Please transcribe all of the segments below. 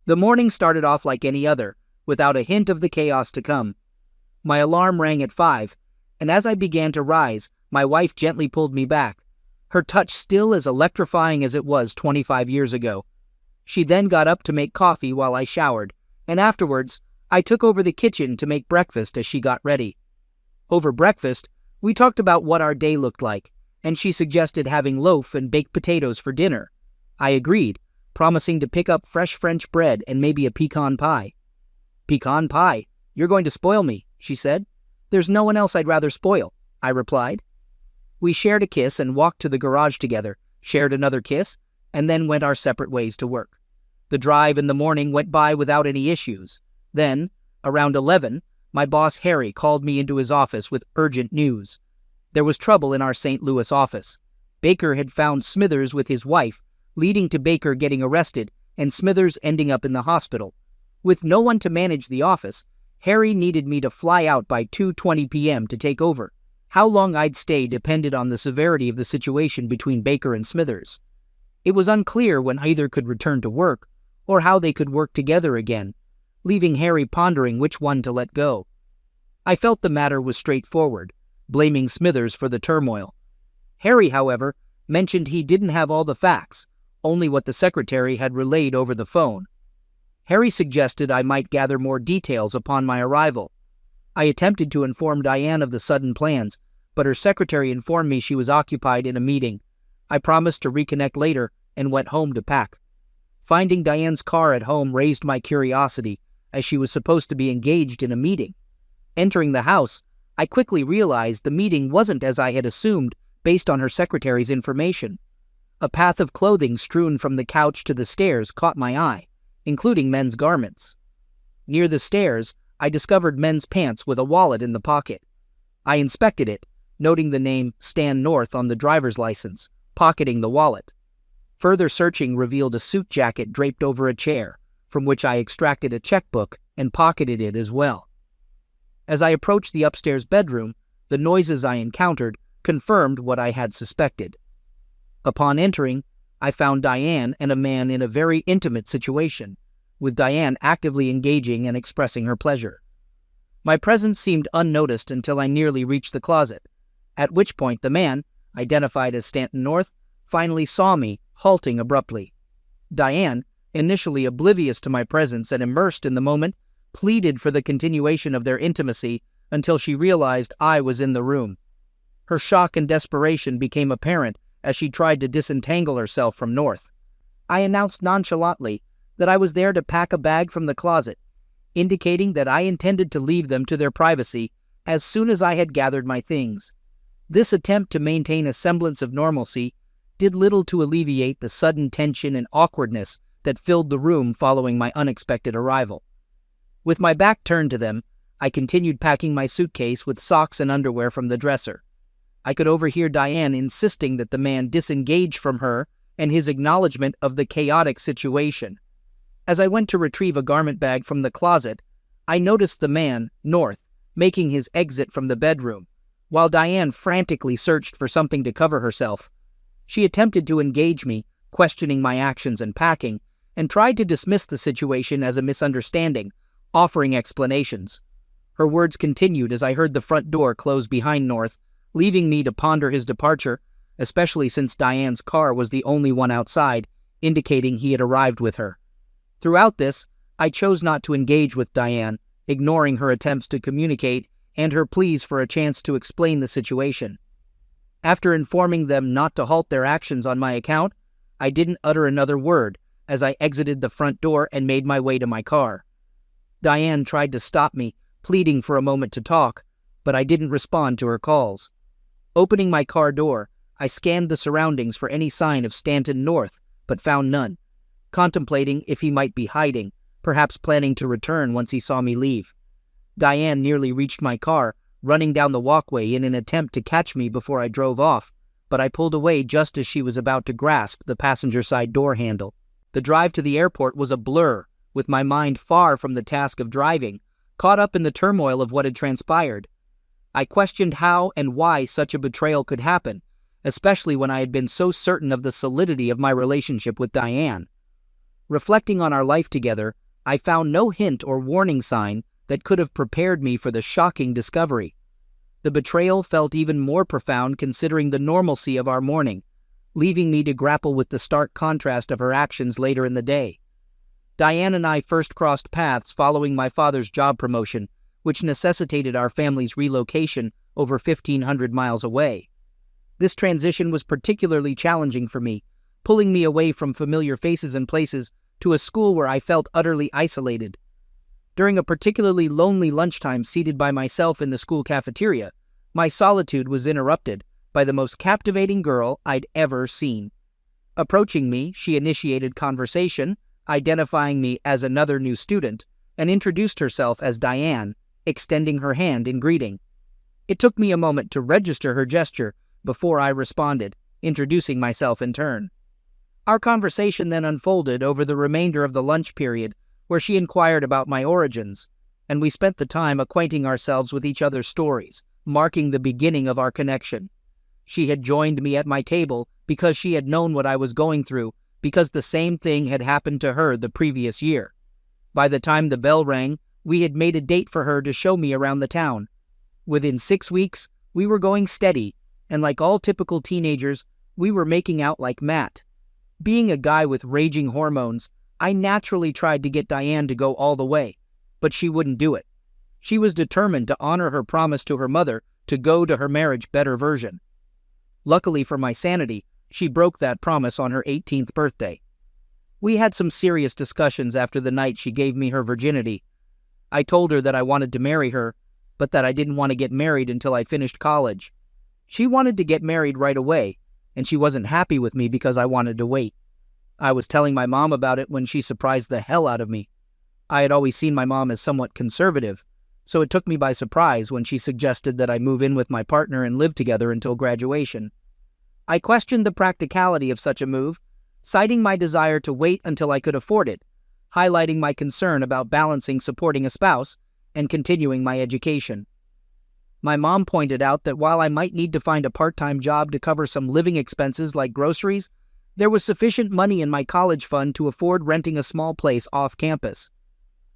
The morning started off like any other, without a hint of the chaos to come. My alarm rang at 5, and as I began to rise, my wife gently pulled me back, her touch still as electrifying as it was 25 years ago. She then got up to make coffee while I showered, and afterwards, I took over the kitchen to make breakfast as she got ready. Over breakfast, we talked about what our day looked like, and she suggested having loaf and baked potatoes for dinner. I agreed, promising to pick up fresh French bread and maybe a pecan pie. "Pecan pie? You're going to spoil me," she said. "There's no one else I'd rather spoil," I replied. We shared a kiss and walked to the garage together, shared another kiss, and then went our separate ways to work. The drive in the morning went by without any issues. Then, around 11, my boss Harry called me into his office with urgent news. There was trouble in our St. Louis office. Baker had found Smithers with his wife, leading to Baker getting arrested and Smithers ending up in the hospital. With no one to manage the office, Harry needed me to fly out by 2:20 p.m. to take over. How long I'd stay depended on the severity of the situation between Baker and Smithers. It was unclear when either could return to work or how they could work together again, leaving Harry pondering which one to let go. I felt the matter was straightforward, blaming Smithers for the turmoil. Harry, however, mentioned he didn't have all the facts, only what the secretary had relayed over the phone. Harry suggested I might gather more details upon my arrival. I attempted to inform Diane of the sudden plans, but her secretary informed me she was occupied in a meeting. I promised to reconnect later and went home to pack. Finding Diane's car at home raised my curiosity, as she was supposed to be engaged in a meeting. Entering the house, I quickly realized the meeting wasn't as I had assumed based on her secretary's information. A path of clothing strewn from the couch to the stairs caught my eye, including men's garments. Near the stairs, I discovered men's pants with a wallet in the pocket. I inspected it, noting the name Stan North on the driver's license, pocketing the wallet. Further searching revealed a suit jacket draped over a chair, from which I extracted a checkbook and pocketed it as well. As I approached the upstairs bedroom, the noises I encountered confirmed what I had suspected. Upon entering, I found Diane and a man in a very intimate situation, with Diane actively engaging and expressing her pleasure. My presence seemed unnoticed until I nearly reached the closet, at which point the man, identified as Stanton North, finally saw me, halting abruptly. Diane, initially oblivious to my presence and immersed in the moment, pleaded for the continuation of their intimacy until she realized I was in the room. Her shock and desperation became apparent as she tried to disentangle herself from North. I announced nonchalantly that I was there to pack a bag from the closet, indicating that I intended to leave them to their privacy as soon as I had gathered my things. This attempt to maintain a semblance of normalcy did little to alleviate the sudden tension and awkwardness that filled the room following my unexpected arrival. With my back turned to them, I continued packing my suitcase with socks and underwear from the dresser. I could overhear Diane insisting that the man disengage from her and his acknowledgement of the chaotic situation. As I went to retrieve a garment bag from the closet, I noticed the man, North, making his exit from the bedroom, while Diane frantically searched for something to cover herself. She attempted to engage me, questioning my actions and packing, and tried to dismiss the situation as a misunderstanding, offering explanations. Her words continued as I heard the front door close behind North, leaving me to ponder his departure, especially since Diane's car was the only one outside, indicating he had arrived with her. Throughout this, I chose not to engage with Diane, ignoring her attempts to communicate and her pleas for a chance to explain the situation. After informing them not to halt their actions on my account, I didn't utter another word as I exited the front door and made my way to my car. Diane tried to stop me, pleading for a moment to talk, but I didn't respond to her calls. Opening my car door, I scanned the surroundings for any sign of Stanton North, but found none, contemplating if he might be hiding, perhaps planning to return once he saw me leave. Diane nearly reached my car, running down the walkway in an attempt to catch me before I drove off, but I pulled away just as she was about to grasp the passenger side door handle. The drive to the airport was a blur, with my mind far from the task of driving, caught up in the turmoil of what had transpired. I questioned how and why such a betrayal could happen, especially when I had been so certain of the solidity of my relationship with Diane. Reflecting on our life together, I found no hint or warning sign that could have prepared me for the shocking discovery. The betrayal felt even more profound considering the normalcy of our morning, leaving me to grapple with the stark contrast of her actions later in the day. Diane and I first crossed paths following my father's job promotion, which necessitated our family's relocation over 1,500 miles away. This transition was particularly challenging for me, pulling me away from familiar faces and places to a school where I felt utterly isolated. During a particularly lonely lunchtime seated by myself in the school cafeteria, my solitude was interrupted by the most captivating girl I'd ever seen. Approaching me, she initiated conversation, identifying me as another new student, and introduced herself as Diane, extending her hand in greeting. It took me a moment to register her gesture before I responded, introducing myself in turn. Our conversation then unfolded over the remainder of the lunch period, where she inquired about my origins, and we spent the time acquainting ourselves with each other's stories, marking the beginning of our connection. She had joined me at my table because she had known what I was going through, because the same thing had happened to her the previous year. By the time the bell rang, we had made a date for her to show me around the town. Within 6 weeks, we were going steady, and like all typical teenagers, we were making out like Matt. Being a guy with raging hormones, I naturally tried to get Diane to go all the way, but she wouldn't do it. She was determined to honor her promise to her mother to go to her marriage better version. Luckily for my sanity, she broke that promise on her 18th birthday. We had some serious discussions after the night she gave me her virginity. I told her that I wanted to marry her, but that I didn't want to get married until I finished college. She wanted to get married right away, and she wasn't happy with me because I wanted to wait. I was telling my mom about it when she surprised the hell out of me. I had always seen my mom as somewhat conservative, so it took me by surprise when she suggested that I move in with my partner and live together until graduation. I questioned the practicality of such a move, citing my desire to wait until I could afford it, highlighting my concern about balancing supporting a spouse and continuing my education. My mom pointed out that while I might need to find a part-time job to cover some living expenses like groceries, there was sufficient money in my college fund to afford renting a small place off campus.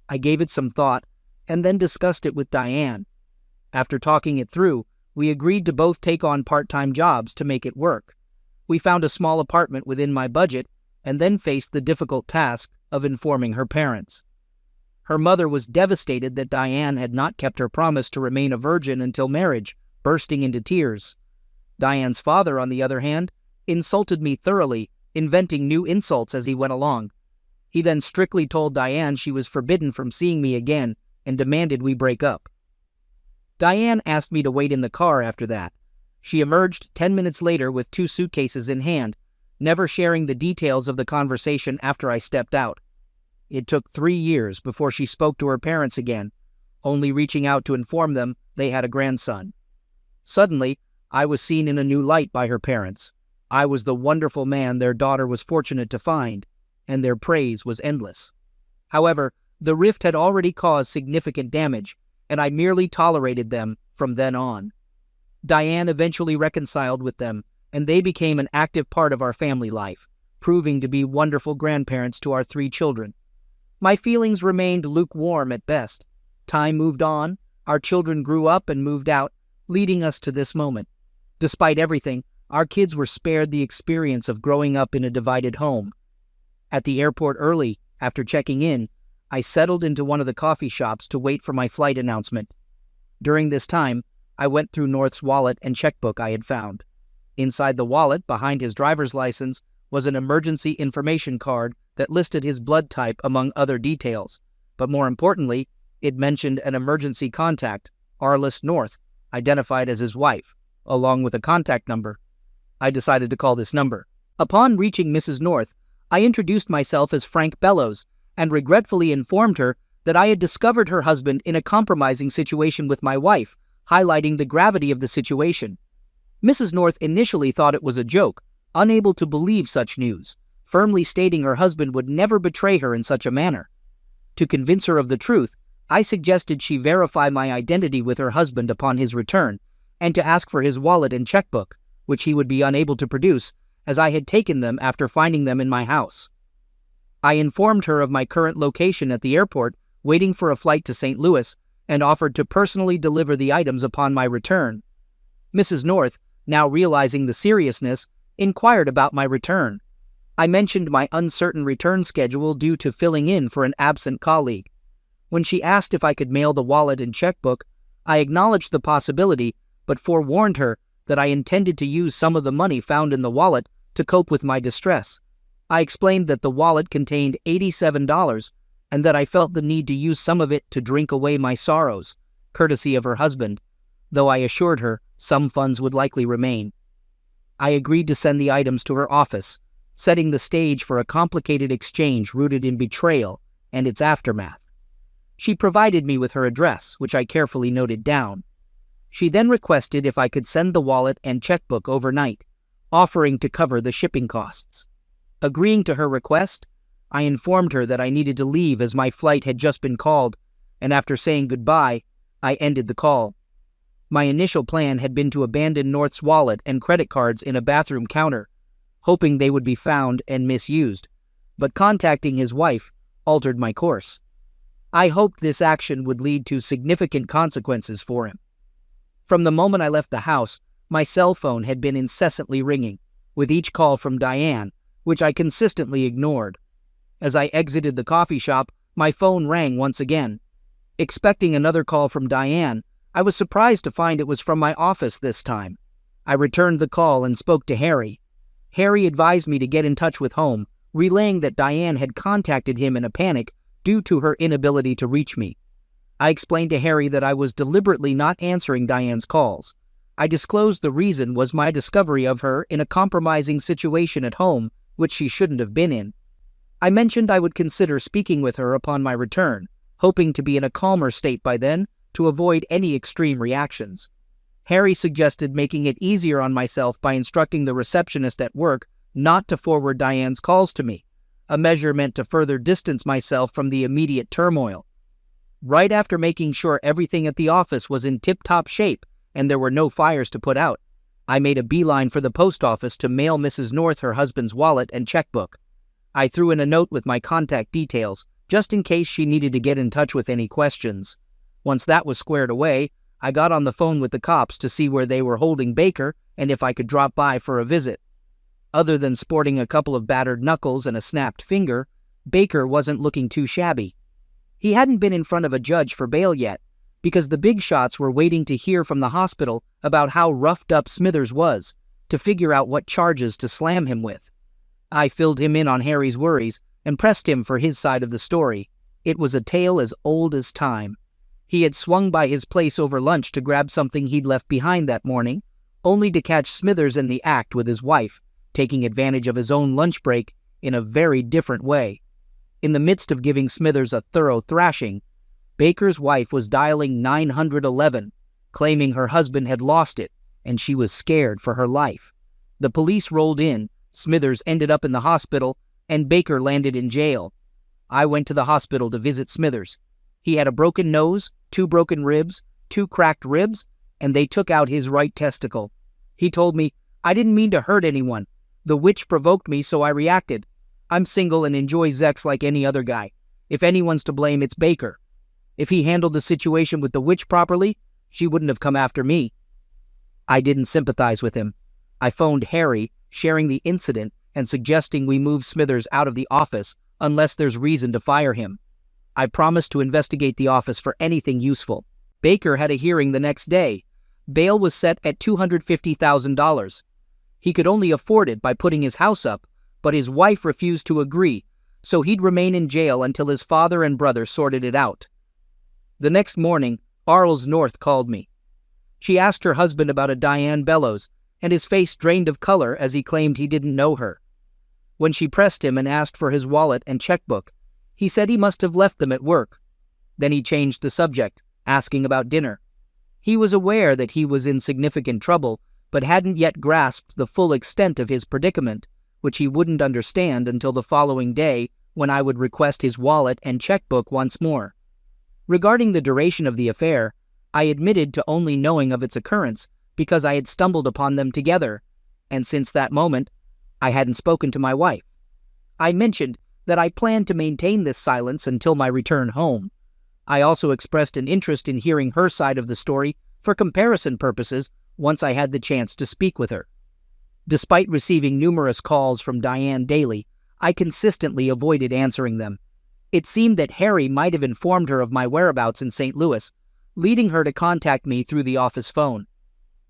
I gave it some thought and then discussed it with Diane. After talking it through, we agreed to both take on part-time jobs to make it work. We found a small apartment within my budget and then faced the difficult task of informing her parents. Her mother was devastated that Diane had not kept her promise to remain a virgin until marriage, bursting into tears. Diane's father, on the other hand, insulted me thoroughly, inventing new insults as he went along. He then strictly told Diane she was forbidden from seeing me again and demanded we break up. Diane asked me to wait in the car after that. She emerged 10 minutes later with 2 suitcases in hand, never sharing the details of the conversation after I stepped out. It took 3 years before she spoke to her parents again, only reaching out to inform them they had a grandson. Suddenly, I was seen in a new light by her parents. I was the wonderful man their daughter was fortunate to find, and their praise was endless. However, the rift had already caused significant damage, and I merely tolerated them from then on. Diane eventually reconciled with them, and they became an active part of our family life, proving to be wonderful grandparents to our 3 children. My feelings remained lukewarm at best. Time moved on, our children grew up and moved out, leading us to this moment. Despite everything, our kids were spared the experience of growing up in a divided home. At the airport early, after checking in, I settled into one of the coffee shops to wait for my flight announcement. During this time, I went through North's wallet and checkbook I had found. Inside the wallet, behind his driver's license, was an emergency information card that listed his blood type among other details. But more importantly, it mentioned an emergency contact, Arliss North, identified as his wife, along with a contact number. I decided to call this number. Upon reaching Mrs. North, I introduced myself as Frank Bellows and regretfully informed her that I had discovered her husband in a compromising situation with my wife, highlighting the gravity of the situation. Mrs. North initially thought it was a joke, unable to believe such news, firmly stating her husband would never betray her in such a manner. To convince her of the truth, I suggested she verify my identity with her husband upon his return, and to ask for his wallet and checkbook, which he would be unable to produce, as I had taken them after finding them in my house. I informed her of my current location at the airport, waiting for a flight to St. Louis, and offered to personally deliver the items upon my return. Mrs. North, now realizing the seriousness, inquired about my return. I mentioned my uncertain return schedule due to filling in for an absent colleague. When she asked if I could mail the wallet and checkbook, I acknowledged the possibility, but forewarned her that I intended to use some of the money found in the wallet to cope with my distress. I explained that the wallet contained $87 and that I felt the need to use some of it to drink away my sorrows, courtesy of her husband, though I assured her some funds would likely remain. I agreed to send the items to her office, setting the stage for a complicated exchange rooted in betrayal and its aftermath. She provided me with her address, which I carefully noted down. She then requested if I could send the wallet and checkbook overnight, offering to cover the shipping costs. Agreeing to her request, I informed her that I needed to leave as my flight had just been called, and after saying goodbye, I ended the call. My initial plan had been to abandon North's wallet and credit cards in a bathroom counter, hoping they would be found and misused, but contacting his wife altered my course. I hoped this action would lead to significant consequences for him. From the moment I left the house, my cell phone had been incessantly ringing, with each call from Diane, which I consistently ignored. As I exited the coffee shop, my phone rang once again. Expecting another call from Diane, I was surprised to find it was from my office this time. I returned the call and spoke to Harry. Harry advised me to get in touch with home, relaying that Diane had contacted him in a panic due to her inability to reach me. I explained to Harry that I was deliberately not answering Diane's calls. I disclosed the reason was my discovery of her in a compromising situation at home, which she shouldn't have been in. I mentioned I would consider speaking with her upon my return, hoping to be in a calmer state by then to avoid any extreme reactions. Harry suggested making it easier on myself by instructing the receptionist at work not to forward Diane's calls to me, a measure meant to further distance myself from the immediate turmoil. Right after making sure everything at the office was in tip-top shape and there were no fires to put out, I made a beeline for the post office to mail Mrs. North her husband's wallet and checkbook. I threw in a note with my contact details, just in case she needed to get in touch with any questions. Once that was squared away, I got on the phone with the cops to see where they were holding Baker and if I could drop by for a visit. Other than sporting a couple of battered knuckles and a snapped finger, Baker wasn't looking too shabby. He hadn't been in front of a judge for bail yet, because the big shots were waiting to hear from the hospital about how roughed up Smithers was, to figure out what charges to slam him with. I filled him in on Harry's worries and pressed him for his side of the story. It was a tale as old as time. He had swung by his place over lunch to grab something he'd left behind that morning, only to catch Smithers in the act with his wife, taking advantage of his own lunch break in a very different way. In the midst of giving Smithers a thorough thrashing, Baker's wife was dialing 911, claiming her husband had lost it, and she was scared for her life. The police rolled in, Smithers ended up in the hospital, and Baker landed in jail. I went to the hospital to visit Smithers. He had a broken nose, 2 broken ribs, 2 cracked ribs, and they took out his right testicle. He told me, "I didn't mean to hurt anyone. The witch provoked me, so I reacted. I'm single and enjoy Zex like any other guy. If anyone's to blame, it's Baker. If he handled the situation with the witch properly, she wouldn't have come after me." I didn't sympathize with him. I phoned Harry, sharing the incident and suggesting we move Smithers out of the office unless there's reason to fire him. I promised to investigate the office for anything useful. Baker had a hearing the next day. Bail was set at $250,000. He could only afford it by putting his house up, but his wife refused to agree, so he'd remain in jail until his father and brother sorted it out. The next morning, Arles North called me. She asked her husband about a Diane Bellows, and his face drained of color as he claimed he didn't know her. When she pressed him and asked for his wallet and checkbook, he said he must have left them at work. Then he changed the subject, asking about dinner. He was aware that he was in significant trouble, but hadn't yet grasped the full extent of his predicament, which he wouldn't understand until the following day when I would request his wallet and checkbook once more. Regarding the duration of the affair, I admitted to only knowing of its occurrence because I had stumbled upon them together, and since that moment, I hadn't spoken to my wife. I mentioned that I planned to maintain this silence until my return home. I also expressed an interest in hearing her side of the story for comparison purposes once I had the chance to speak with her. Despite receiving numerous calls from Diane daily, I consistently avoided answering them. It seemed that Harry might have informed her of my whereabouts in St. Louis, leading her to contact me through the office phone.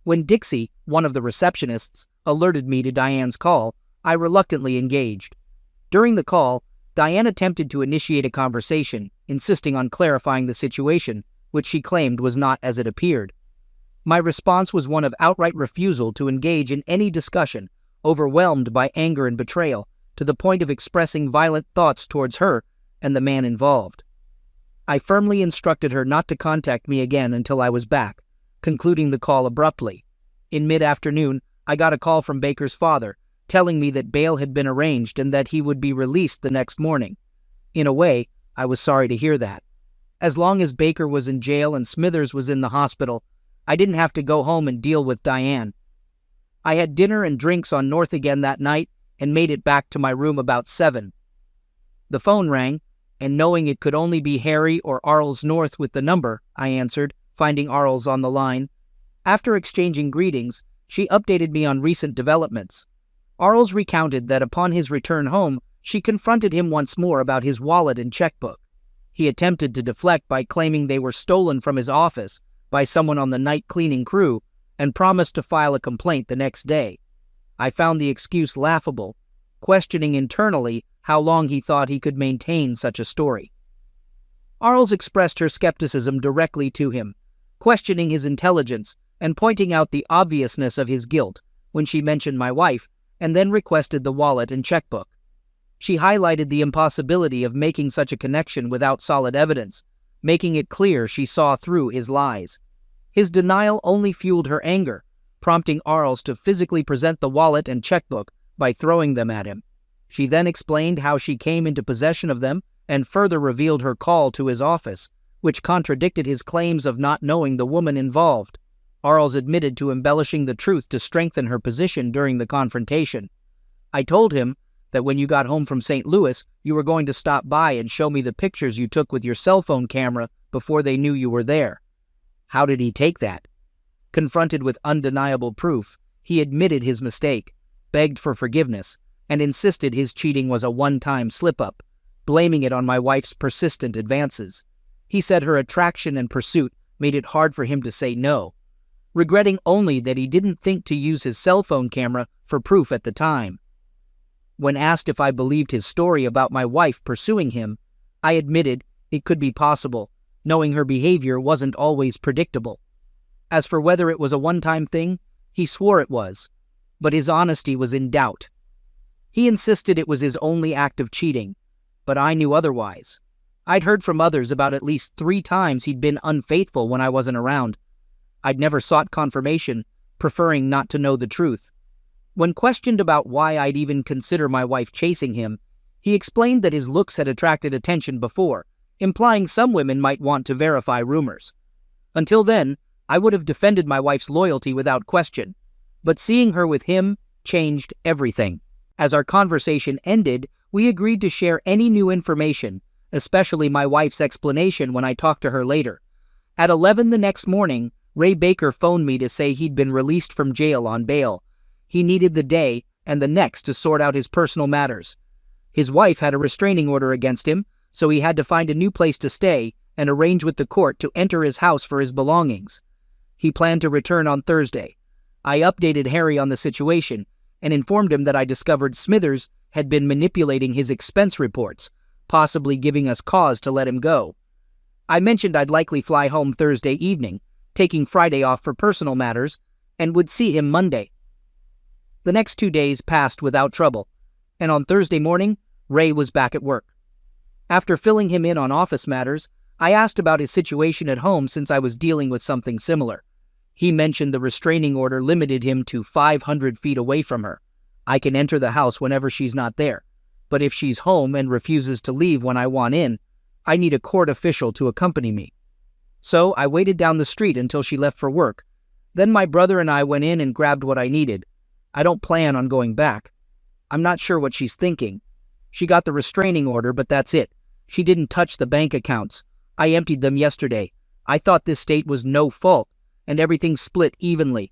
When Dixie, one of the receptionists, alerted me to Diane's call, I reluctantly engaged. During the call, Diane attempted to initiate a conversation, insisting on clarifying the situation, which she claimed was not as it appeared. My response was one of outright refusal to engage in any discussion, overwhelmed by anger and betrayal, to the point of expressing violent thoughts towards her and the man involved. I firmly instructed her not to contact me again until I was back, concluding the call abruptly. In mid-afternoon, I got a call from Baker's father, telling me that bail had been arranged and that he would be released the next morning. In a way, I was sorry to hear that. As long as Baker was in jail and Smithers was in the hospital, I didn't have to go home and deal with Diane. I had dinner and drinks on North again that night and made it back to my room about 7. The phone rang, and knowing it could only be Harry or Arles North with the number, I answered, finding Arles on the line. After exchanging greetings, she updated me on recent developments. Arles recounted that upon his return home, she confronted him once more about his wallet and checkbook. He attempted to deflect by claiming they were stolen from his office by someone on the night cleaning crew and promised to file a complaint the next day. I found the excuse laughable, questioning internally how long he thought he could maintain such a story. Arles expressed her skepticism directly to him, questioning his intelligence and pointing out the obviousness of his guilt when she mentioned my wife and then requested the wallet and checkbook. She highlighted the impossibility of making such a connection without solid evidence, making it clear she saw through his lies. His denial only fueled her anger, prompting Arles to physically present the wallet and checkbook by throwing them at him. She then explained how she came into possession of them and further revealed her call to his office, which contradicted his claims of not knowing the woman involved. Arles admitted to embellishing the truth to strengthen her position during the confrontation. I told him that when you got home from St. Louis, you were going to stop by and show me the pictures you took with your cell phone camera before they knew you were there. How did he take that? Confronted with undeniable proof, he admitted his mistake, begged for forgiveness, and insisted his cheating was a one-time slip-up, blaming it on my wife's persistent advances. He said her attraction and pursuit made it hard for him to say no, regretting only that he didn't think to use his cell phone camera for proof at the time. When asked if I believed his story about my wife pursuing him, I admitted it could be possible, knowing her behavior wasn't always predictable. As for whether it was a one-time thing, he swore it was, but his honesty was in doubt. He insisted it was his only act of cheating, but I knew otherwise. I'd heard from others about at least 3 times he'd been unfaithful when I wasn't around. I'd never sought confirmation, preferring not to know the truth. When questioned about why I'd even consider my wife chasing him, he explained that his looks had attracted attention before, implying some women might want to verify rumors. Until then, I would have defended my wife's loyalty without question, but seeing her with him changed everything. As our conversation ended, we agreed to share any new information, especially my wife's explanation when I talked to her later. At 11 the next morning, Ray Baker phoned me to say he'd been released from jail on bail. He needed the day and the next to sort out his personal matters. His wife had a restraining order against him, so he had to find a new place to stay and arrange with the court to enter his house for his belongings. He planned to return on Thursday. I updated Harry on the situation and informed him that I discovered Smithers had been manipulating his expense reports, possibly giving us cause to let him go. I mentioned I'd likely fly home Thursday evening, taking Friday off for personal matters, and would see him Monday. The next 2 days passed without trouble, and on Thursday morning, Ray was back at work. After filling him in on office matters, I asked about his situation at home since I was dealing with something similar. He mentioned the restraining order limited him to 500 feet away from her. I can enter the house whenever she's not there, but if she's home and refuses to leave when I want in, I need a court official to accompany me. So I waited down the street until she left for work. Then my brother and I went in and grabbed what I needed. I don't plan on going back. I'm not sure what she's thinking. She got the restraining order, but that's it. She didn't touch the bank accounts. I emptied them yesterday. I thought this state was no fault, and everything split evenly.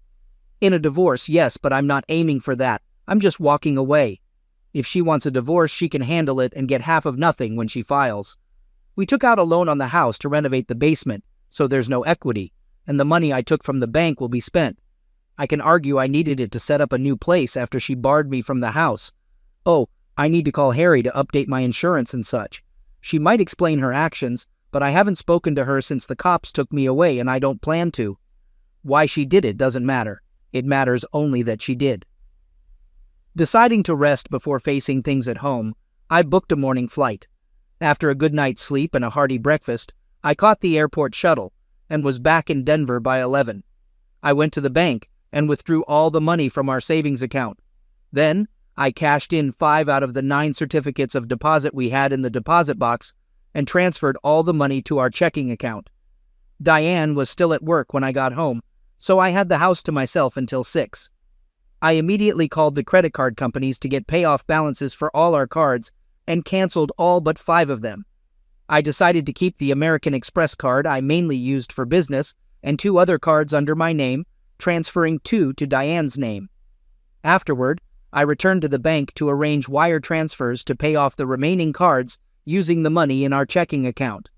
In a divorce, yes, but I'm not aiming for that. I'm just walking away. If she wants a divorce, she can handle it and get half of nothing when she files. We took out a loan on the house to renovate the basement, so there's no equity, and the money I took from the bank will be spent. I can argue I needed it to set up a new place after she barred me from the house. Oh, I need to call Harry to update my insurance and such. She might explain her actions, but I haven't spoken to her since the cops took me away, and I don't plan to. Why she did it doesn't matter. It matters only that she did. Deciding to rest before facing things at home, I booked a morning flight. After a good night's sleep and a hearty breakfast, I caught the airport shuttle and was back in Denver by 11. I went to the bank and withdrew all the money from our savings account. Then, I cashed in 5 out of the 9 certificates of deposit we had in the deposit box and transferred all the money to our checking account. Diane was still at work when I got home, so I had the house to myself until 6. I immediately called the credit card companies to get payoff balances for all our cards and canceled all but 5 of them. I decided to keep the American Express card I mainly used for business and 2 other cards under my name, transferring 2 to Diane's name. Afterward, I returned to the bank to arrange wire transfers to pay off the remaining cards using the money in our checking account.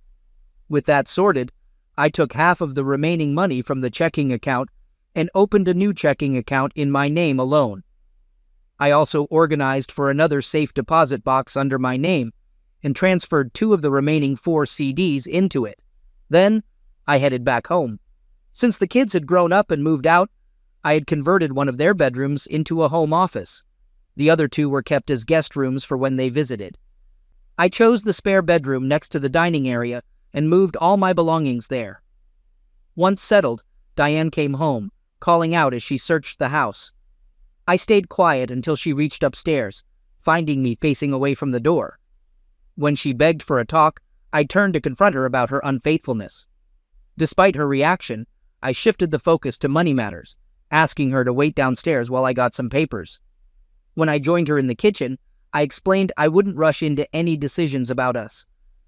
With that sorted, I took half of the remaining money from the checking account and opened a new checking account in my name alone. I also organized for another safe deposit box under my name and transferred 2 of the remaining 4 CDs into it. Then, I headed back home. Since the kids had grown up and moved out, I had converted one of their bedrooms into a home office. The other 2 were kept as guest rooms for when they visited. I chose the spare bedroom next to the dining area and moved all my belongings there. Once settled, Diane came home, calling out as she searched the house. I stayed quiet until she reached upstairs, finding me facing away from the door. When she begged for a talk, I turned to confront her about her unfaithfulness. Despite her reaction, I shifted the focus to money matters, asking her to wait downstairs while I got some papers. When I joined her in the kitchen, I explained I wouldn't rush into any decisions about us.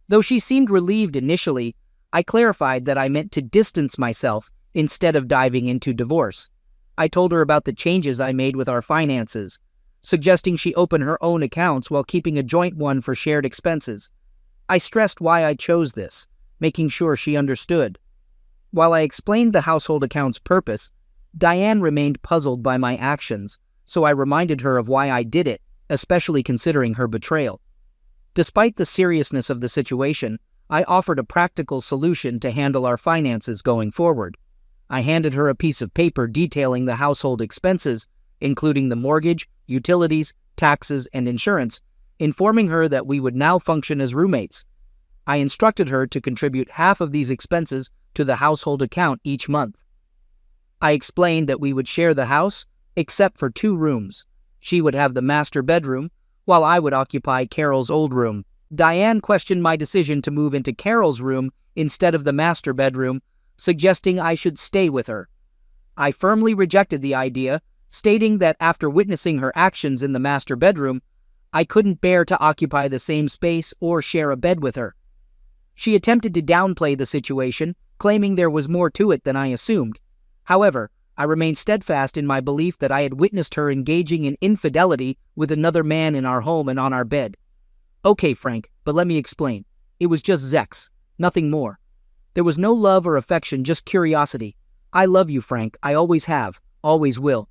Though she seemed relieved initially, I clarified that I meant to distance myself instead of diving into divorce. I told her about the changes I made with our finances, suggesting she open her own accounts while keeping a joint one for shared expenses. I stressed why I chose this, making sure she understood. While I explained the household account's purpose, Diane remained puzzled by my actions, so I reminded her of why I did it, especially considering her betrayal. Despite the seriousness of the situation, I offered a practical solution to handle our finances going forward. I handed her a piece of paper detailing the household expenses, including the mortgage, utilities, taxes, and insurance, informing her that we would now function as roommates. I instructed her to contribute half of these expenses to the household account each month. I explained that we would share the house, except for 2 rooms. She would have the master bedroom, while I would occupy Carol's old room. Diane questioned my decision to move into Carol's room instead of the master bedroom, suggesting I should stay with her. I firmly rejected the idea, stating that after witnessing her actions in the master bedroom, I couldn't bear to occupy the same space or share a bed with her. She attempted to downplay the situation, claiming there was more to it than I assumed. However, I remained steadfast in my belief that I had witnessed her engaging in infidelity with another man in our home and on our bed. Okay, Frank, but let me explain. It was just sex, nothing more. There was no love or affection, just curiosity. I love you, Frank. I always have, always will.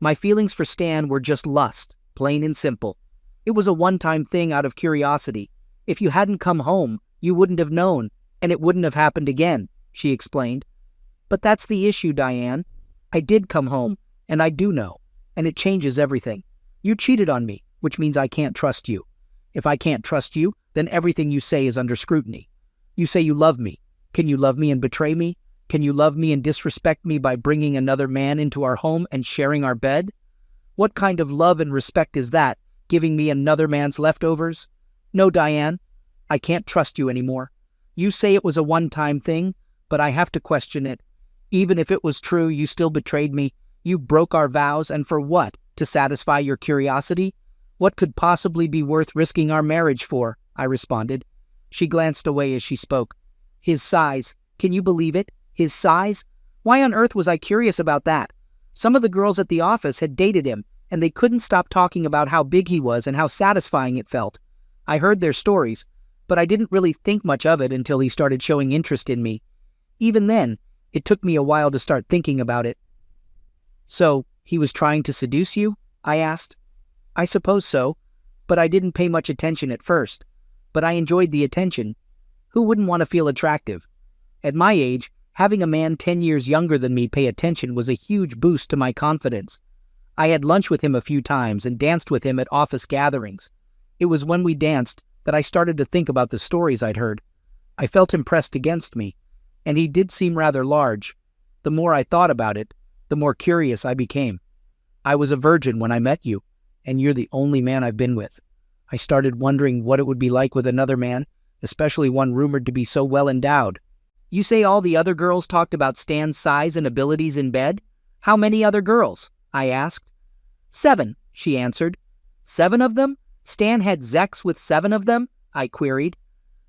My feelings for Stan were just lust, plain and simple. It was a one-time thing out of curiosity. If you hadn't come home, you wouldn't have known, and it wouldn't have happened again, she explained. But that's the issue, Diane. I did come home, and I do know, and it changes everything. You cheated on me, which means I can't trust you. If I can't trust you, then everything you say is under scrutiny. You say you love me. Can you love me and betray me? Can you love me and disrespect me by bringing another man into our home and sharing our bed? What kind of love and respect is that, giving me another man's leftovers? No, Diane, I can't trust you anymore. You say it was a one-time thing, but I have to question it. Even if it was true, you still betrayed me. You broke our vows, and for what? To satisfy your curiosity? What could possibly be worth risking our marriage for? I responded. She glanced away as she spoke. His size. Can you believe it? His size? Why on earth was I curious about that? Some of the girls at the office had dated him, and they couldn't stop talking about how big he was and how satisfying it felt. I heard their stories, but I didn't really think much of it until he started showing interest in me. Even then, it took me a while to start thinking about it. So, he was trying to seduce you? I asked. I suppose so, but I didn't pay much attention at first. But I enjoyed the attention. Who wouldn't want to feel attractive? At my age, having a man 10 years younger than me pay attention was a huge boost to my confidence. I had lunch with him a few times and danced with him at office gatherings. It was when we danced that I started to think about the stories I'd heard. I felt him pressed against me, and he did seem rather large. The more I thought about it, the more curious I became. I was a virgin when I met you, and you're the only man I've been with. I started wondering what it would be like with another man, especially one rumored to be so well endowed. You say all the other girls talked about Stan's size and abilities in bed? How many other girls? I asked. 7, she answered. 7 of them? Stan had sex with 7 of them? I queried.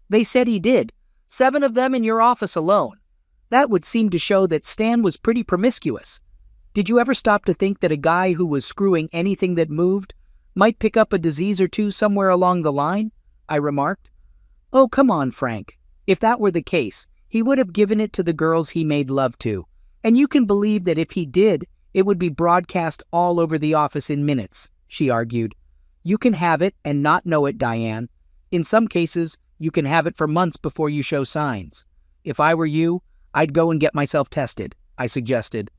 They said he did. 7 of them in your office alone. That would seem to show that Stan was pretty promiscuous. Did you ever stop to think that a guy who was screwing anything that moved might pick up a disease or two somewhere along the line? I remarked. Oh, come on, Frank. If that were the case, he would have given it to the girls he made love to. And you can believe that if he did, it would be broadcast all over the office in minutes, she argued. You can have it and not know it, Diane. In some cases, you can have it for months before you show signs. If I were you, I'd go and get myself tested, I suggested.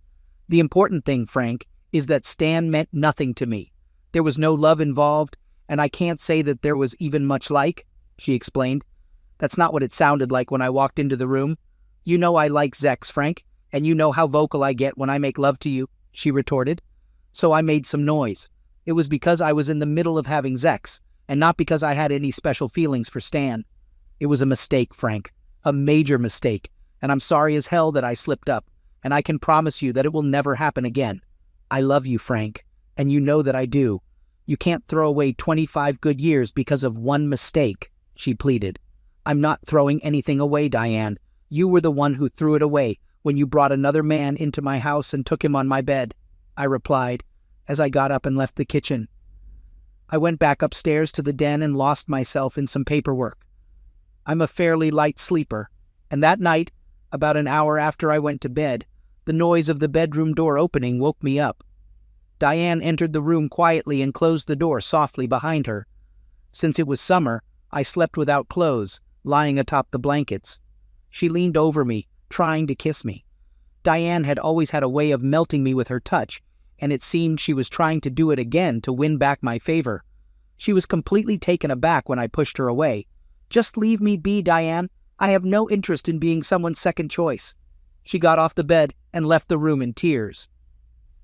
The important thing, Frank, is that Stan meant nothing to me. There was no love involved, and I can't say that there was even much like, she explained. That's not what it sounded like when I walked into the room. You know I like sex, Frank, and you know how vocal I get when I make love to you, she retorted. So I made some noise. It was because I was in the middle of having sex, and not because I had any special feelings for Stan. It was a mistake, Frank, a major mistake, and I'm sorry as hell that I slipped up, and I can promise you that it will never happen again. I love you, Frank, and you know that I do. You can't throw away 25 good years because of one mistake, she pleaded. I'm not throwing anything away, Diane. You were the one who threw it away when you brought another man into my house and took him on my bed, I replied, as I got up and left the kitchen. I went back upstairs to the den and lost myself in some paperwork. I'm a fairly light sleeper, and that night, about an hour after I went to bed, the noise of the bedroom door opening woke me up. Diane entered the room quietly and closed the door softly behind her. Since it was summer, I slept without clothes, lying atop the blankets. She leaned over me, trying to kiss me. Diane had always had a way of melting me with her touch, and it seemed she was trying to do it again to win back my favor. She was completely taken aback when I pushed her away. Just leave me be, Diane. I have no interest in being someone's second choice. She got off the bed and left the room in tears.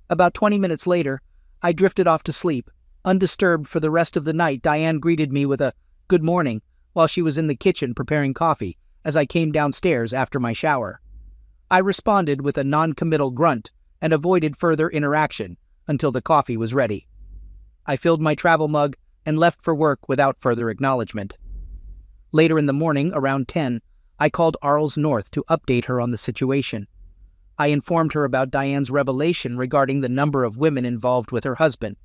About 20 minutes later, I drifted off to sleep. Undisturbed for the rest of the night, Diane greeted me with a good morning while she was in the kitchen preparing coffee as I came downstairs after my shower. I responded with a non-committal grunt and avoided further interaction until the coffee was ready. I filled my travel mug and left for work without further acknowledgement. Later in the morning, around 10, I called Arles North to update her on the situation. I informed her about Diane's revelation regarding the number of women involved with her husband,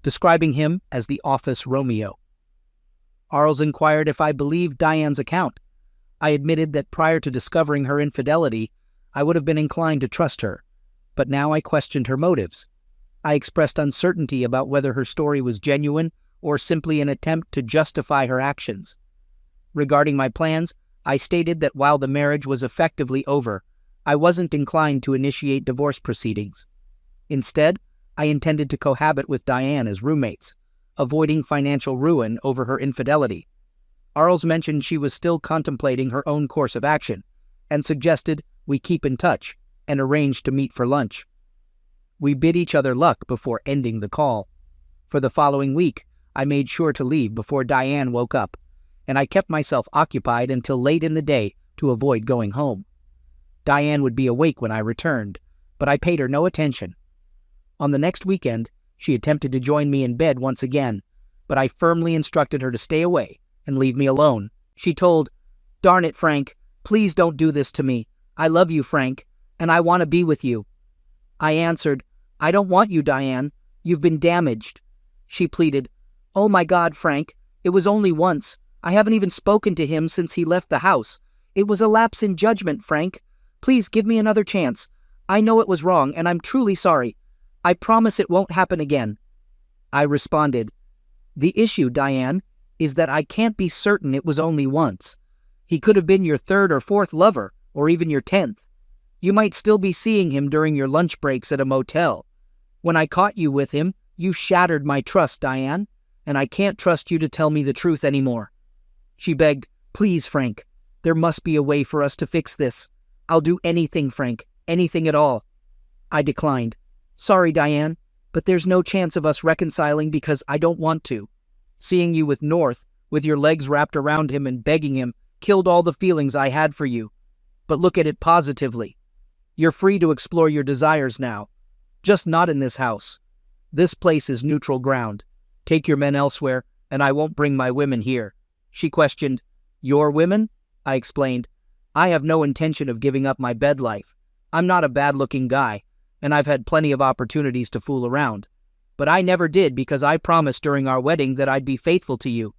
describing him as the office Romeo. Arles inquired if I believed Diane's account. I admitted that prior to discovering her infidelity, I would have been inclined to trust her, but now I questioned her motives. I expressed uncertainty about whether her story was genuine or simply an attempt to justify her actions. Regarding my plans, I stated that while the marriage was effectively over, I wasn't inclined to initiate divorce proceedings. Instead, I intended to cohabit with Diane as roommates, avoiding financial ruin over her infidelity. Arles mentioned she was still contemplating her own course of action, and suggested we keep in touch and arrange to meet for lunch. We bid each other luck before ending the call. For the following week, I made sure to leave before Diane woke up, and I kept myself occupied until late in the day to avoid going home. Diane would be awake when I returned, but I paid her no attention. On the next weekend, she attempted to join me in bed once again, but I firmly instructed her to stay away and leave me alone. She told, "Darn it, Frank, please don't do this to me. I love you, Frank, and I want to be with you." I answered, "I don't want you, Diane. You've been damaged." She pleaded, "Oh my God, Frank, it was only once. I haven't even spoken to him since he left the house. It was a lapse in judgment, Frank. Please give me another chance. I know it was wrong, and I'm truly sorry. I promise it won't happen again." I responded, "The issue, Diane, is that I can't be certain it was only once. He could have been your third or fourth lover, or even your 10th. You might still be seeing him during your lunch breaks at a motel. When I caught you with him, you shattered my trust, Diane, and I can't trust you to tell me the truth anymore." She begged, "Please, Frank, there must be a way for us to fix this. I'll do anything, Frank, anything at all." I declined. "Sorry, Diane, but there's no chance of us reconciling because I don't want to. Seeing you with North, with your legs wrapped around him and begging him, killed all the feelings I had for you. But look at it positively. You're free to explore your desires now. Just not in this house. This place is neutral ground. Take your men elsewhere, and I won't bring my women here." She questioned, "Your women?" I explained, "I have no intention of giving up my bed life. I'm not a bad-looking guy, and I've had plenty of opportunities to fool around. But I never did because I promised during our wedding that I'd be faithful to you.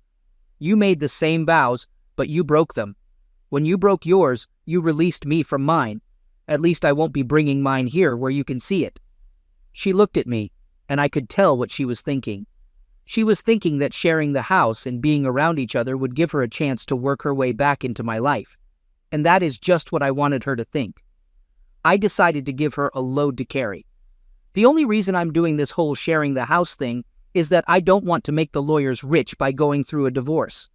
You made the same vows, but you broke them. When you broke yours, you released me from mine. At least I won't be bringing mine here where you can see it." She looked at me, and I could tell what she was thinking. She was thinking that sharing the house and being around each other would give her a chance to work her way back into my life. And that is just what I wanted her to think. I decided to give her a load to carry. The only reason I'm doing this whole sharing the house thing is that I don't want to make the lawyers rich by going through a divorce.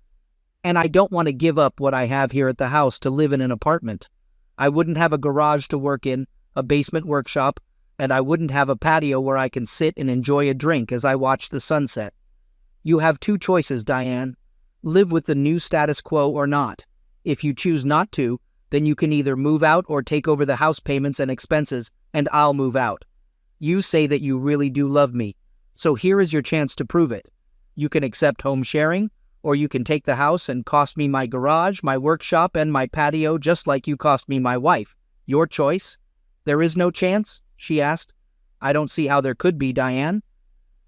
And I don't want to give up what I have here at the house to live in an apartment. I wouldn't have a garage to work in, a basement workshop, and I wouldn't have a patio where I can sit and enjoy a drink as I watch the sunset. You have two choices, Diane. Live with the new status quo or not. If you choose not to, then you can either move out or take over the house payments and expenses, and I'll move out. You say that you really do love me, so here is your chance to prove it. You can accept home sharing, or you can take the house and cost me my garage, my workshop, and my patio just like you cost me my wife. Your choice. There is no chance? She asked. I don't see how there could be, Diane.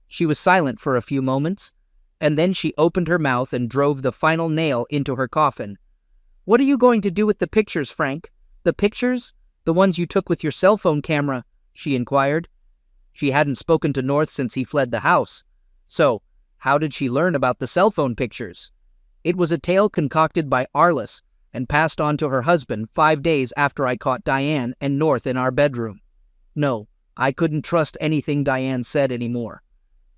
She was silent for a few moments, and then she opened her mouth and drove the final nail into her coffin. What are you going to do with the pictures, Frank? The pictures? The ones you took with your cell phone camera? She inquired. She hadn't spoken to North since he fled the house. So, how did she learn about the cell phone pictures? It was a tale concocted by Arliss and passed on to her husband 5 days after I caught Diane and North in our bedroom. No, I couldn't trust anything Diane said anymore.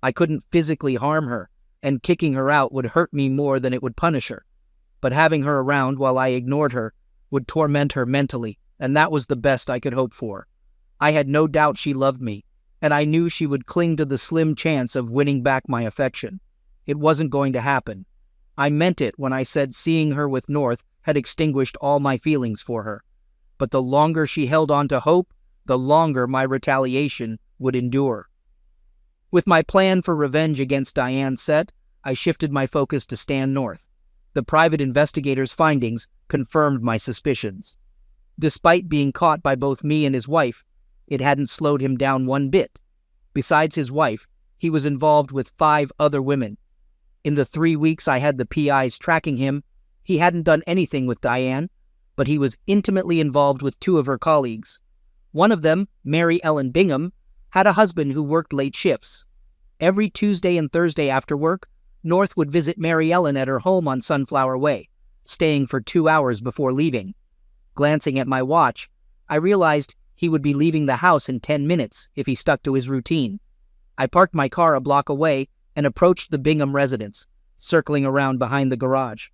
I couldn't physically harm her, and kicking her out would hurt me more than it would punish her. But having her around while I ignored her would torment her mentally, and that was the best I could hope for. I had no doubt she loved me, and I knew she would cling to the slim chance of winning back my affection. It wasn't going to happen. I meant it when I said seeing her with North had extinguished all my feelings for her. But the longer she held on to hope, the longer my retaliation would endure. With my plan for revenge against Diane set, I shifted my focus to Stan North. The private investigator's findings confirmed my suspicions. Despite being caught by both me and his wife, it hadn't slowed him down one bit. Besides his wife, he was involved with 5 other women. In the 3 weeks I had the PIs tracking him, he hadn't done anything with Diane, but he was intimately involved with 2 of her colleagues. One of them, Mary Ellen Bingham, had a husband who worked late shifts. Every Tuesday and Thursday after work, North would visit Mary Ellen at her home on Sunflower Way, staying for 2 hours before leaving. Glancing at my watch, I realized he would be leaving the house in 10 minutes if he stuck to his routine. I parked my car a block away and approached the Bingham residence, circling around behind the garage.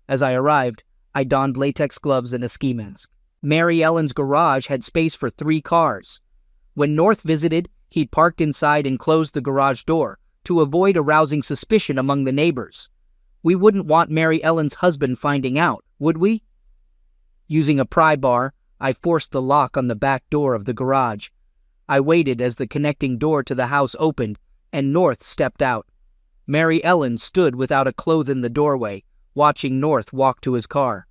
As I arrived, I donned latex gloves and a ski mask. Mary Ellen's garage had space for 3 cars. When North visited, he parked inside and closed the garage door to avoid arousing suspicion among the neighbors. We wouldn't want Mary Ellen's husband finding out, would we? Using a pry bar, I forced the lock on the back door of the garage. I waited as the connecting door to the house opened and North stepped out. Mary Ellen stood without a cloth in the doorway, watching North walk to his car.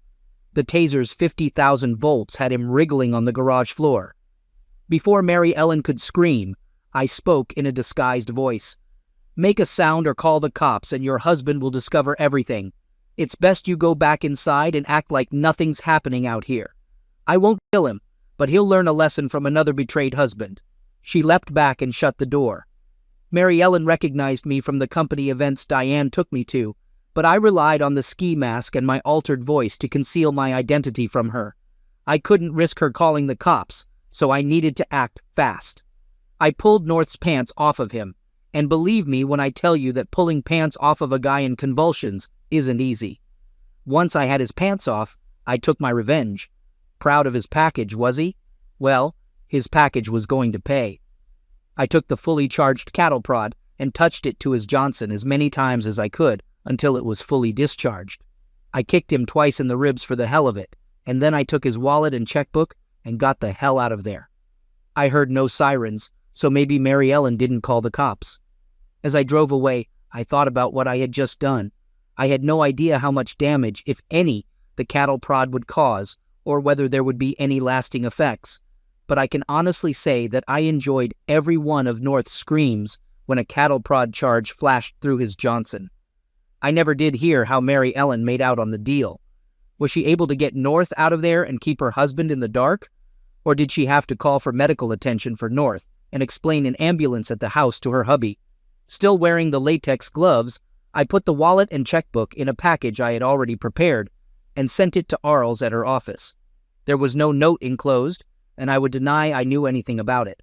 The taser's 50,000 volts had him wriggling on the garage floor. Before Mary Ellen could scream, I spoke in a disguised voice. "Make a sound or call the cops and your husband will discover everything. It's best you go back inside and act like nothing's happening out here. I won't kill him, but he'll learn a lesson from another betrayed husband." She leapt back and shut the door. Mary Ellen recognized me from the company events Diane took me to, but I relied on the ski mask and my altered voice to conceal my identity from her. I couldn't risk her calling the cops, so I needed to act fast. I pulled North's pants off of him, and believe me when I tell you that pulling pants off of a guy in convulsions isn't easy. Once I had his pants off, I took my revenge. Proud of his package, was he? Well, his package was going to pay. I took the fully charged cattle prod and touched it to his Johnson as many times as I could until it was fully discharged. I kicked him twice in the ribs for the hell of it, and then I took his wallet and checkbook and got the hell out of there. I heard no sirens, so maybe Mary Ellen didn't call the cops. As I drove away, I thought about what I had just done. I had no idea how much damage, if any, the cattle prod would cause, or whether there would be any lasting effects. But I can honestly say that I enjoyed every one of North's screams when a cattle prod charge flashed through his Johnson. I never did hear how Mary Ellen made out on the deal. Was she able to get North out of there and keep her husband in the dark? Or did she have to call for medical attention for North and explain an ambulance at the house to her hubby? Still wearing the latex gloves, I put the wallet and checkbook in a package I had already prepared and sent it to Arles at her office. There was no note enclosed, and I would deny I knew anything about it.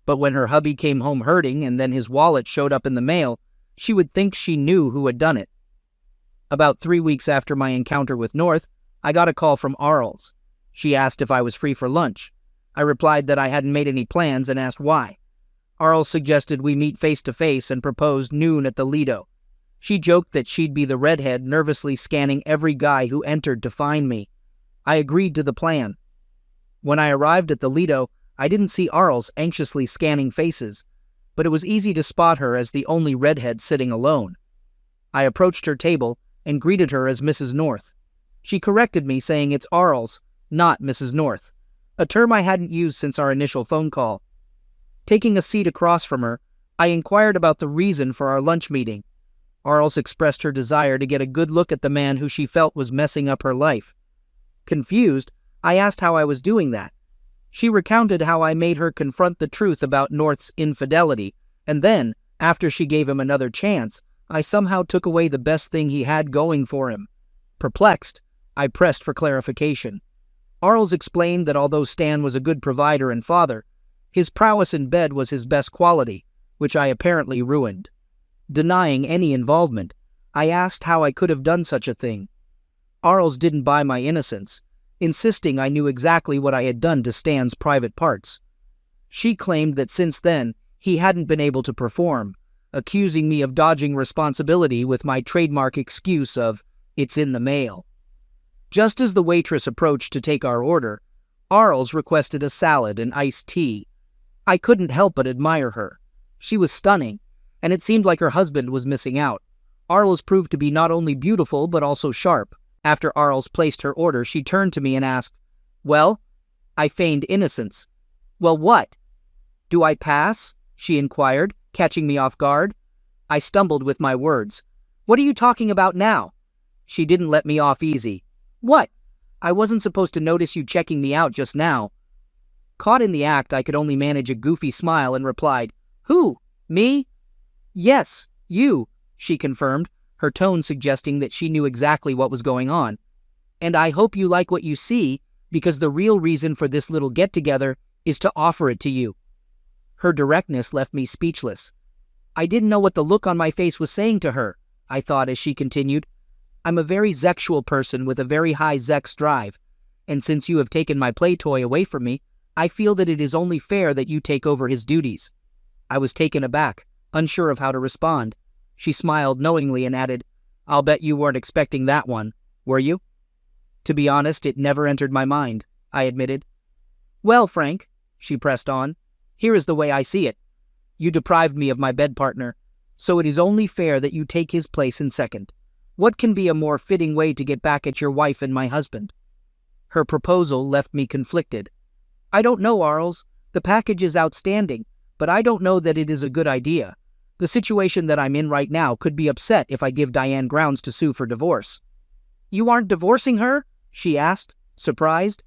But when her hubby came home hurting and then his wallet showed up in the mail, she would think she knew who had done it. About 3 weeks after my encounter with North, I got a call from Arles. She asked if I was free for lunch. I replied that I hadn't made any plans and asked why. Arles suggested we meet face-to-face and proposed noon at the Lido. She joked that she'd be the redhead nervously scanning every guy who entered to find me. I agreed to the plan. When I arrived at the Lido, I didn't see Arles anxiously scanning faces, but it was easy to spot her as the only redhead sitting alone. I approached her table and greeted her as Mrs. North. She corrected me, saying it's Arles, not Mrs. North, a term I hadn't used since our initial phone call. Taking a seat across from her, I inquired about the reason for our lunch meeting. Arles expressed her desire to get a good look at the man who she felt was messing up her life. Confused, I asked how I was doing that. She recounted how I made her confront the truth about North's infidelity, and then, after she gave him another chance, I somehow took away the best thing he had going for him. Perplexed, I pressed for clarification. Arles explained that although Stan was a good provider and father, his prowess in bed was his best quality, which I apparently ruined. Denying any involvement, I asked how I could have done such a thing. Arles didn't buy my innocence, insisting I knew exactly what I had done to Stan's private parts. She claimed that since then, he hadn't been able to perform, accusing me of dodging responsibility with my trademark excuse of, "It's in the mail." Just as the waitress approached to take our order, Arles requested a salad and iced tea. I couldn't help but admire her. She was stunning, and it seemed like her husband was missing out. Arles proved to be not only beautiful but also sharp. After Arles placed her order, she turned to me and asked, "Well?" I feigned innocence. "Well, what?" "Do I pass?" she inquired, catching me off guard. I stumbled with my words. "What are you talking about now?" She didn't let me off easy. "What? I wasn't supposed to notice you checking me out just now." Caught in the act, I could only manage a goofy smile and replied, "Who? Me?" "Yes, you," she confirmed, her tone suggesting that she knew exactly what was going on. "And I hope you like what you see, because the real reason for this little get-together is to offer it to you." Her directness left me speechless. I didn't know what the look on my face was saying to her, I thought as she continued. "I'm a very sexual person with a very high sex drive, and since you have taken my play toy away from me, I feel that it is only fair that you take over his duties." I was taken aback, unsure of how to respond. She smiled knowingly and added, "I'll bet you weren't expecting that one, were you?" "To be honest, it never entered my mind," I admitted. "Well, Frank," she pressed on, "here is the way I see it. You deprived me of my bed partner. so it is only fair that you take his place in second. What can be a more fitting way to get back at your wife and my husband?" Her proposal left me conflicted. "I don't know, Arles. The package is outstanding, but I don't know that it is a good idea. The situation that I'm in right now could be upset if I give Diane grounds to sue for divorce." "You aren't divorcing her?" she asked, surprised.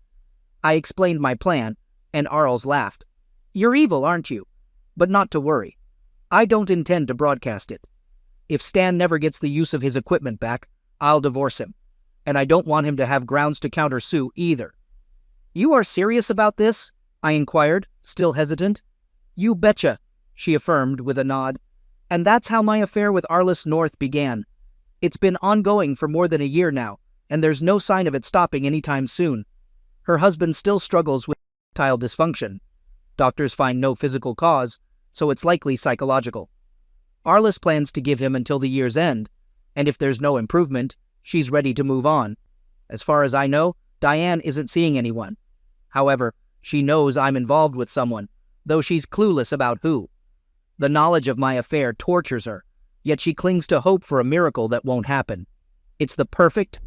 I explained my plan, and Arles laughed. "You're evil, aren't you? But not to worry. I don't intend to broadcast it. If Stan never gets the use of his equipment back, I'll divorce him. And I don't want him to have grounds to countersue either." "You are serious about this?" I inquired, still hesitant. "You betcha," she affirmed with a nod. "And that's how my affair with Arliss North began. It's been ongoing for more than a year now, and there's no sign of it stopping anytime soon. Her husband still struggles with erectile dysfunction. Doctors find no physical cause, so it's likely psychological. Arliss plans to give him until the year's end, and if there's no improvement, she's ready to move on. As far as I know, Diane isn't seeing anyone. However, she knows I'm involved with someone, though she's clueless about who. The knowledge of my affair tortures her, yet she clings to hope for a miracle that won't happen. It's the perfect,